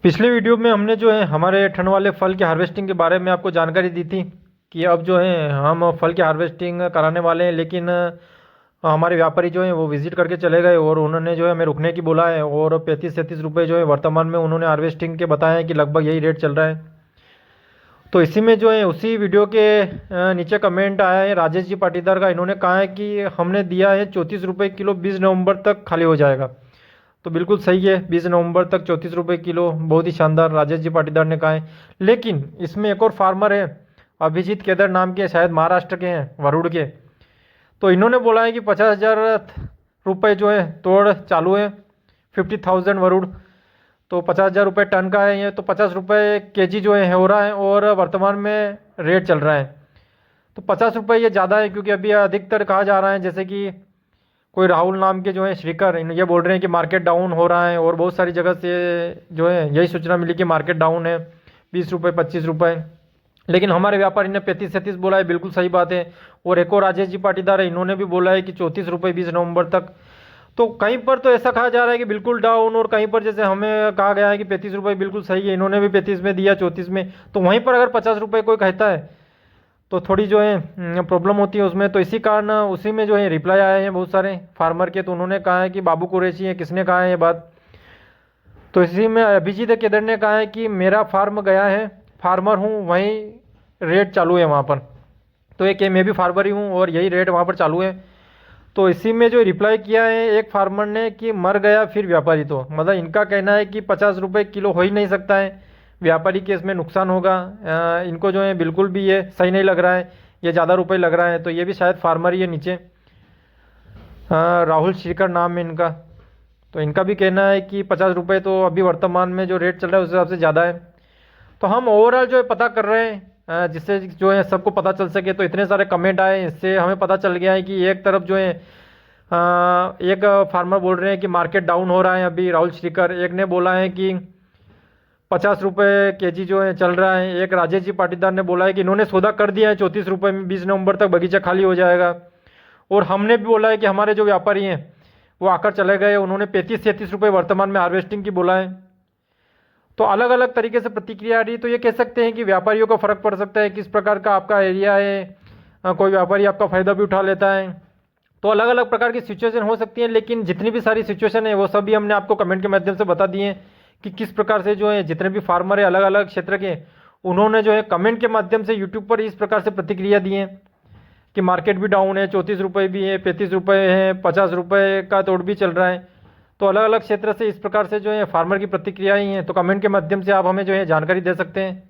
पिछले वीडियो में हमने जो है हमारे ठंड वाले फल के हार्वेस्टिंग के बारे में आपको जानकारी दी थी कि अब जो है हम फल की हार्वेस्टिंग कराने वाले हैं। लेकिन हमारे व्यापारी जो हैं वो विजिट करके चले गए और उन्होंने जो है हमें रुकने की बोला है और 35-37 रुपये जो है वर्तमान में उन्होंने हार्वेस्टिंग के बताया है कि लगभग यही रेट चल रहा है। तो इसी में जो है उसी वीडियो के नीचे कमेंट आया है राजेश जी पाटीदार का। इन्होंने कहा है कि हमने दिया है 34 रुपये किलो, 20 नवंबर तक खाली हो जाएगा। तो बिल्कुल सही है, 20 नवंबर तक 34 रुपये किलो, बहुत ही शानदार राजेश जी पाटीदार ने कहा है। लेकिन इसमें एक और फार्मर है, अभिजीत केदार नाम के, शायद महाराष्ट्र के हैं, वरुड़ के। तो इन्होंने बोला है कि 50,000 रुपये जो है तोड़ चालू है, 50,000 वरुड़। तो 50,000 रुपये टन का है ये, तो 50 रुपये केजी जो है हो रहा है और वर्तमान में रेट चल रहा है। तो 50 रुपये ये ज़्यादा है, क्योंकि अभी अधिकतर कहा जा रहा है, जैसे कि कोई राहुल नाम के जो है श्रीकर, ये बोल रहे हैं कि मार्केट डाउन हो रहा है और बहुत सारी जगह से जो है यही सूचना मिली कि मार्केट डाउन है, 20 रुपये 25 रुपये। लेकिन हमारे व्यापारी ने 35-37 बोला है, बिल्कुल सही बात है। और एक और राजेश जी पाटीदार है, इन्होंने भी बोला है कि 34 रुपये 20 नवंबर तक। तो कहीं पर तो ऐसा कहा जा रहा है कि बिल्कुल डाउन, और कहीं पर जैसे हमें कहा गया है कि 35 रुपये बिल्कुल सही है, इन्होंने भी 35 में दिया, 34 में। तो वहीं पर अगर 50 रुपये कोई कहता है तो थोड़ी जो है प्रॉब्लम होती है उसमें। तो इसी कारण उसी में जो है रिप्लाई आए हैं बहुत सारे फार्मर के। तो उन्होंने कहा है कि बाबू कुरैशी है, किसने कहा है ये बात, तो इसी में अभिजीत केदार ने कहा है कि मेरा फार्म गया है, फार्मर हूँ, वहीं रेट चालू है वहाँ पर। तो एक मैं भी फार्मर ही हूँ और यही रेट वहाँ पर चालू है। तो इसी में जो रिप्लाई किया है एक फार्मर ने कि मर गया फिर व्यापारी। तो मतलब इनका कहना है कि 50 रुपये किलो हो ही नहीं सकता है, व्यापारी के इसमें नुकसान होगा। इनको जो है बिल्कुल भी ये सही नहीं लग रहा है, ये ज़्यादा रुपए लग रहा है। तो ये भी शायद फार्मर ही है नीचे, राहुल श्रीकर नाम है इनका। तो इनका भी कहना है कि 50 रुपये तो अभी वर्तमान में जो रेट चल रहा है उस हिसाब से ज़्यादा है। तो हम ओवरऑल जो है पता कर रहे हैं जिससे जो है सबको पता चल सके। तो इतने सारे कमेंट आए, इससे हमें पता चल गया है कि एक तरफ जो है एक फार्मर बोल रहे हैं कि मार्केट डाउन हो रहा है अभी, राहुल श्रीकर। एक ने बोला है कि 50 रुपये केजी जो है चल रहा है। एक राजेश जी पाटीदार ने बोला है कि इन्होंने सौदा कर दिया है 34 रुपये में, 20 नवंबर तक बगीचा खाली हो जाएगा। और हमने भी बोला है कि हमारे जो व्यापारी हैं वो आकर चले गए, उन्होंने 35-37 रुपये वर्तमान में हार्वेस्टिंग की बोला है। तो अलग अलग तरीके से प्रतिक्रिया आ रही है। तो ये कह सकते हैं कि व्यापारियों का फ़र्क पड़ सकता है, किस प्रकार का आपका एरिया है, कोई व्यापारी आपका फ़ायदा भी उठा लेता है। तो अलग अलग प्रकार की सिचुएशन हो सकती है। लेकिन जितनी भी सारी सिचुएशन है वो सभी हमने आपको कमेंट के माध्यम से बता दिए हैं कि किस प्रकार से जो है जितने भी फार्मर है अलग अलग क्षेत्र के, उन्होंने जो है कमेंट के माध्यम से यूट्यूब पर इस प्रकार से प्रतिक्रिया दी है कि मार्केट भी डाउन है, 34 रुपये भी है, 35 रुपये है, 50 रुपये का तोड़ भी चल रहा है। तो अलग अलग क्षेत्र से इस प्रकार से जो है फार्मर की प्रतिक्रियाएं हैं। तो कमेंट के माध्यम से आप हमें जो है जानकारी दे सकते हैं।